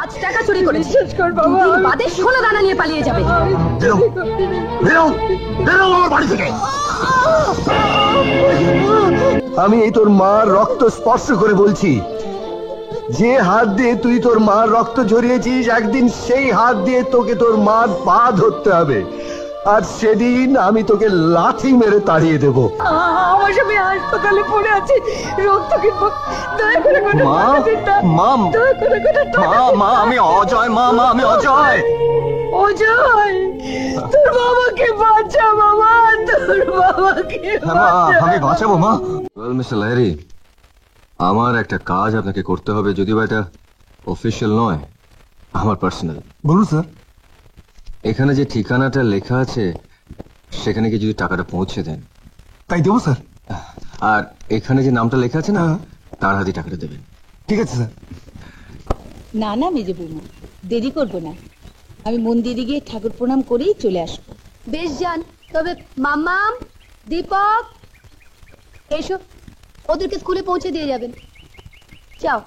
আজ টাকা চুরি করেছে, বাদে সোনা দানা নিয়ে পালিয়ে যাবে। আমি এই তোর মার রক্ত স্পর্শ করে বলছি, যে হাত দিয়ে তুই তোর মার রক্ত ঝরিয়েছিস, একদিন সেই হাত দিয়ে তোকে তোর মার পা ধরতে হবে। আর সেদিন আমি তোকে লাথি মেরে তাড়িয়ে দেব। আমার সঙ্গে হাসপাতালে পড়ে আছে, রক্ত কিনবো, দয়া করে কোনো টাকা দিন না। দয়া করে কোনো টাকা। মা আমি অজয়, মা আমি অজয়। অজয়, তোর বাবাকে বাঁচা বাবা, তোর বাবাকে আমি বাঁচাবো মা। মিস্টার লাহিড়ী, আমার একটা কাজ আপনাকে করতে হবে, যদিও এটা অফিসিয়াল নয়, আমার পার্সোনাল। বলুন স্যার। এখানে যে ঠিকানাটা লেখা আছে সেখানে কি যদি টাকাটা পৌঁছে দেন? তাই দেবো স্যার। আর এখানে যে নামটা লেখা আছে না, তার হাতে টাকাটা দেবেন। ঠিক আছে স্যার। না না মেজে বৌমা, দেরি করবো না, আমি মন্দিরে গিয়ে ঠাকুর প্রণাম করেই চলে আসবো। বেশ যান, তবে মাম্মাম, দীপক এসো, ওদেরকে স্কুলে পৌঁছে দিয়ে যাবেন। যাও।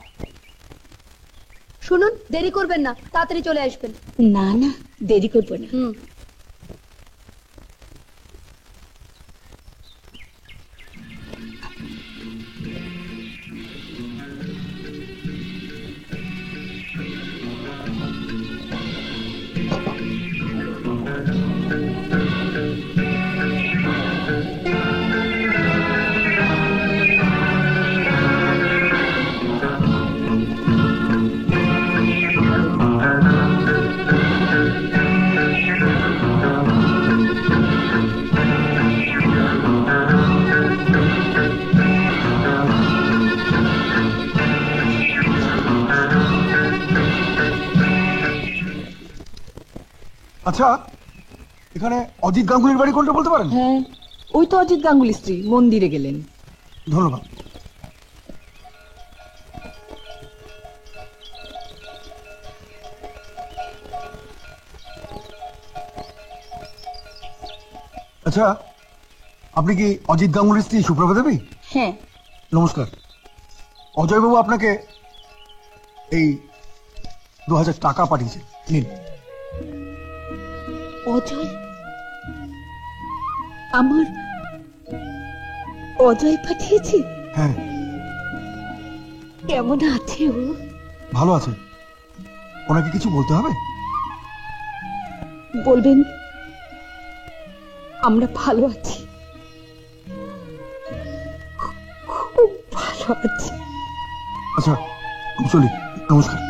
শুনুন, দেরি করবেন না, তাড়াতাড়ি চলে আসবেন। না না, দেরি করবো না। আচ্ছা, এখানে অজিত গাঙ্গুলির বাড়ি কোনটা বলতে পারেন? হ্যাঁ, ওই তো অজিত গাঙ্গুলি স্ত্রী মন্দিরে গেলেন। ধন্যবাদ। আচ্ছা, আপনি কি অজিত গাঙ্গুলির স্ত্রী সুপ্রভা দেবী? হ্যাঁ। নমস্কার। অজয় বাবু আপনাকে এই 2000 টাকা পাঠিয়েছে, নিন। অজয়? আমার অজয় পাঠিয়েছে? হ্যাঁ। কেমন আছে ও? ভালো আছে। ওনাকে কিছু বলতে হবে? বলবেন আমরা ভালো আছি, খুব ভালো আছি। আচ্ছা, চলি। নমস্কার।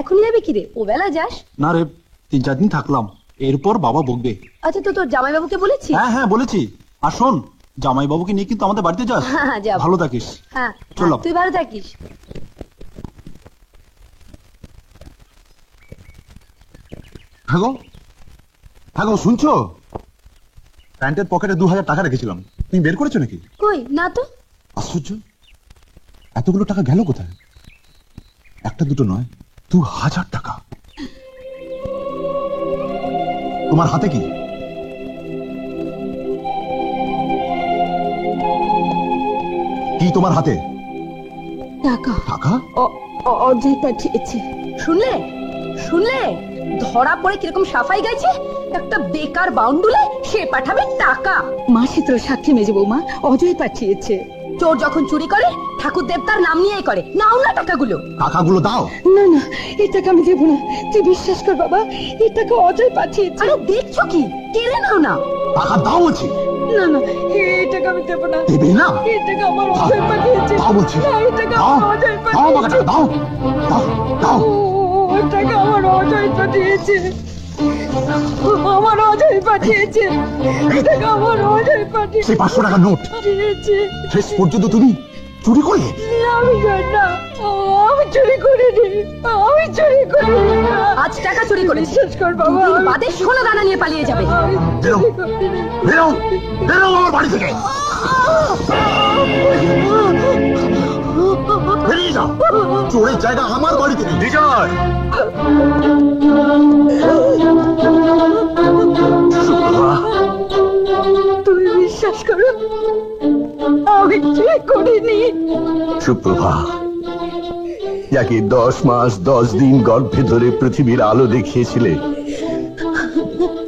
এখনই যাবে কি রে? ও বেলা যাস না রে, 3-4 দিন থাকলাম, এরপর বাবা বকবে। আচ্ছা, তো তোর জামাইবাবুকে বলেছি? হ্যাঁ বলেছি। আর শোন, জামাই বাবুকে নিয়ে কিন্তু আমাদের বাড়িতে যাস। হ্যাঁ, যাব। ভালো থাকিস। হ্যাঁ, চললাম। তুই ভালো থাকিস। হ্যাঁ গো, শুনছো? প্যান্টের পকেটে 2000 টাকা রেখেছিলাম, তুমি বের করেছো নাকি? কই না তো। আশ্চর্য, এতগুলো টাকা গেল কোথায়? একটা দুটো নয়, 2000 টাকা। তোমার হাতে কি? কি তোমার হাতে? টাকা। টাকা? অজয় পাঠিয়েছে। শুনলে শুনলে, ধরা পড়ে কিরকম সাফাই গাইছে। একটা বেকার বাউন্ডুলে সে পাঠাবে টাকা। মাসি তোর সাক্ষী মেজে বৌমা, অজয় পাঠিয়েছে। চোর যখন চুরি করে ঠাকুর দেবতার নাম নিয়েই করে। নাও না টাকাগুলো। টাকাগুলো দাও। না না, এই টাকা আমি দেবো না, তুই বিশ্বাস কর বাবা, এই টাকা অজয় পাঠিয়েছে। আরে দেখছো কি, কেড়ে নাও না। টাকা দাও বলছি। না না, এই টাকা আমি দেবো না। দেবে না? এই টাকা আমার অজয় পাঠিয়েছে। দাও বলছি। এই টাকা আমার অজয় পাঠিয়েছে। দাও, দাও। ওই টাকা আমার অজয় পাঠিয়েছে। আমার অজয় পাঠিয়েছে। এই টাকা আমার অজয় পাঠিয়েছে। সেই 500 টাকা নোট শেষ পর্যন্ত তুমি চুরি করলে? আমি জানি না, আমি চুরি করিনি, আমি চুরি করিনি। আজ টাকা চুরি করেছে, শেষ কর বাবা, বাদে সোনা দানা নিয়ে পালিয়ে যাবে। বেরো আমার বাড়ি থেকে। বেরিয়ে যাও, চোরের জায়গা আমার বাড়িতে নেই। বিজয়, তুমি বিশ্বাস করো, আমি ঠিক করিনি। সুপ্রভা, যাকে 10 মাস 10 দিন গর্ভে ধরে পৃথিবীর আলো দেখিয়েছিলে,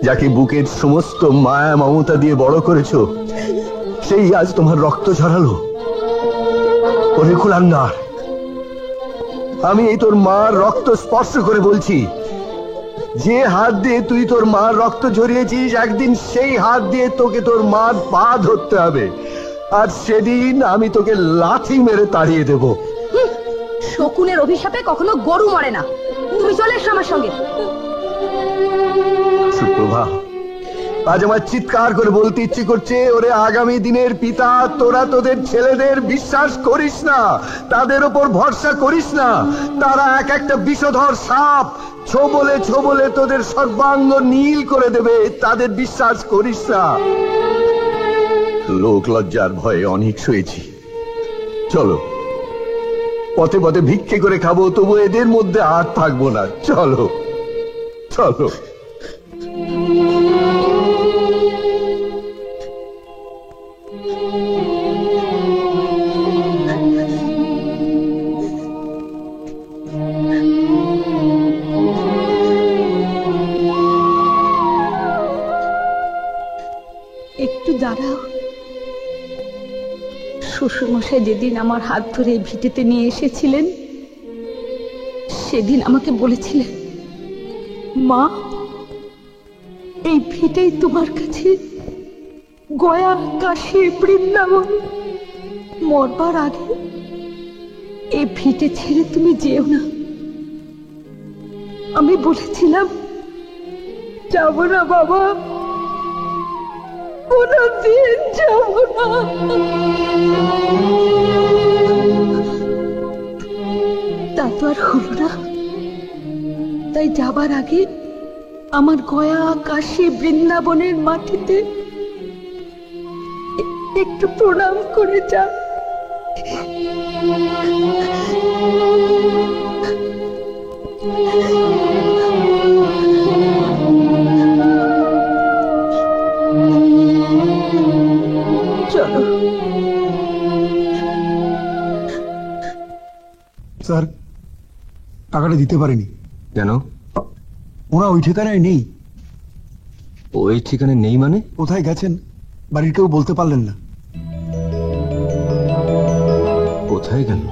যাকে বুকের সমস্ত মায়া মমতা দিয়ে বড় করেছো, সেই আজ তোমার রক্ত ঝরালো। ওরে কুলাঙ্গার, আমি এই তোর মার রক্ত স্পর্শ করে বলছি, যে হাত দিয়ে তুই তোর মার রক্ত ঝরিয়েছিস, একদিন সেই হাত দিয়ে তোকে তোর মার পা ধরতে হবে। আর সেদিন আমি তোকে লাথি মেরে তাড়িয়ে দেব। শকুনের অভিশাপে কখনো গরু মরে না। তুমি চলে এসো আমার সঙ্গে। সুপ্রভা, আজ আমার চিৎকার করে বলতে ইচ্ছে করছে, ওরে আগামী দিনের পিতা, তোরা তোদের ছেলেদের বিশ্বাস করিস না, তাদের ওপর ভরসা করিস না। তারা এক একটা বিষধর সাপ, ছোবলে তোদের সর্বাঙ্গ নীল করে দেবে। তাদের বিশ্বাস করিস না। লোক লজ্জার ভয়ে অনেক শুয়েছি। চলো, পথে পথে ভিক্ষে করে খাবো, তবু এদের মধ্যে আর থাকবো না। চলো চলো। একটু দাঁড়াও। শ্বশুরমশাই যেদিন আমার হাত ধরে এই ভিটেতে নিয়ে এসেছিলেন, সেদিন আমাকে বলেছিলেন, মা, এই ভিটেই তোমার কাছে গয়া, কাশী, বৃন্দাবন। মরবার আগে এই ভিটে ছেড়ে তুমি যেও না। আমি বলেছিলাম, যাব না বাবা, কোনদিন যাব না। তা তো আর হলো না। তাই যাবার আগে আমার গয়া, কাশী, বৃন্দাবনের মাটিতে একটু প্রণাম করে যা। চলো। স্যার, টাকাটা দিতে পারেনি। কেন? ওরা ওই ঠিকানায় নেই। ওই ঠিকানে নেই মানে? কোথায় গেছেন বাড়ির কেউ বলতে পারলেন না। কোথায় গেল?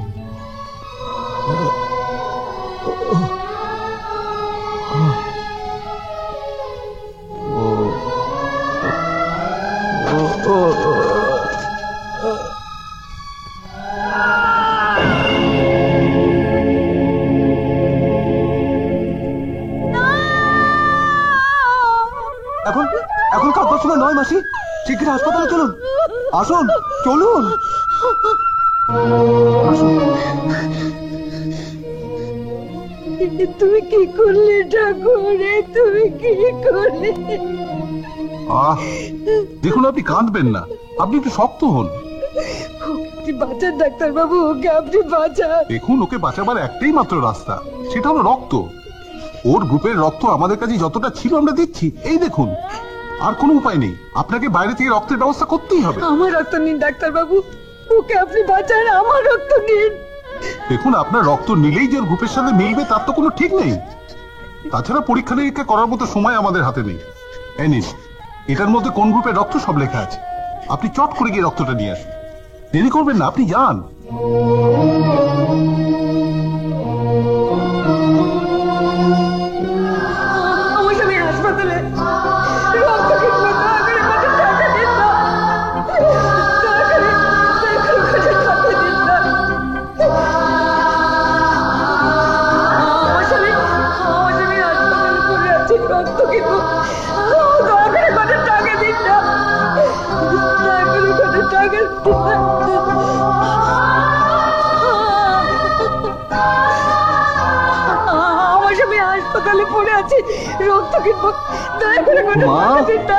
এখন এখন কাঁদবার সময় নয় মাসি, শিগগির হাসপাতালে চলুন। আসুন, চলুন। তুমি কি করলে ঠাকুর? তুমি কি করলে? দেখুন, আপনি কাঁদবেন না, আপনি একটু শক্ত হন। বাঁচান ডাক্তার বাবু, ওকে আপনি বাঁচান। দেখুন, ওকে বাঁচাবার একটাই মাত্র রাস্তা, সেটা হলো রক্ত। ওর গ্রুপের রক্ত আমাদের কাছে যতটা ছিল আমরা দিচ্ছি। এই দেখুন, আর কোনো উপায় নেই, আপনাকে বাইরে থেকে রক্তের ব্যবস্থা করতেই হবে। আমার রক্ত নিন ডাক্তার বাবু, ওকে আপনি বাঁচান, আমার রক্ত নিন। দেখুন, আপনার রক্ত নিলেই যে ওর গ্রুপের সাথে মিলবে তার তো কোনো ঠিক নেই। তাছাড়া পরীক্ষা নিরীক্ষা করার মতো সময় আমাদের হাতে নেই। এই নিন, এটার মধ্যে কোন গ্রুপের রক্ত সব লেখা আছে। আপনি চট করে গিয়ে রক্তটা নিয়ে আসুন, দেরি করবেন না, আপনি যান। আমার স্বামী হাসপাতালে, রক্ত কিনবো, দয়া করে কত টাকা দিন না, দয়া করে কত টাকা দিন না। আমার স্বামী হাসপাতালে পড়ে আছে, রক্ত কিনবো, দয়া করে কত টাকা দিন না, দয়া করে কত টাকা দিন না। আমার স্বামী হাসপাতালে পড়ে আছে, রক্ত কিনবো, দয়া করে কত টাকা দিন না,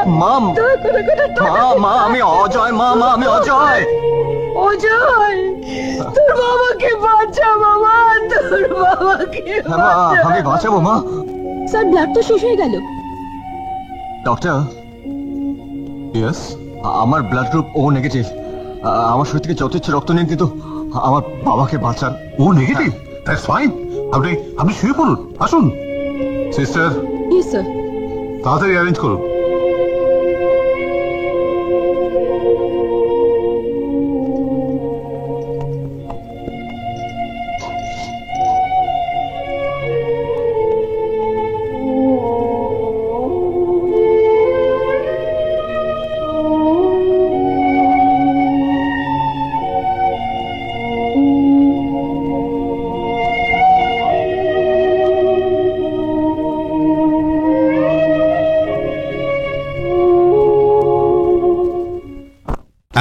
দয়া করে কত টাকা। মা, আমি অজয়। মা, আমি অজয়। অজয়, তোর বাবাকে বাঁচা বাবা, তোর বাবাকে বাঁচা। আমি বাঁচাবো মা। স্যার, ব্লাড তো শেষ হয়ে গেল। ডক্টর, ইয়েস, আমার ব্লাড গ্রুপ ও নেগেটিভ। আমার শরীর থেকে যত ইচ্ছে রক্ত নিন, কিন্তু আমার বাবাকে বাঁচান। ও নেগেটিভ, দ্যাটস ফাইন। আপনি আপনি শুয়ে পড়ুন, আসুন। Sister, yes sir. তাড়াতাড়ি অ্যারেঞ্জ করুন।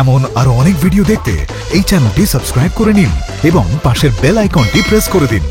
এমন আরো অনেক ভিডিও দেখতে এই চ্যানেলটি সাবস্ক্রাইব করে নিন এবং পাশের বেল আইকনটি প্রেস করে দিন।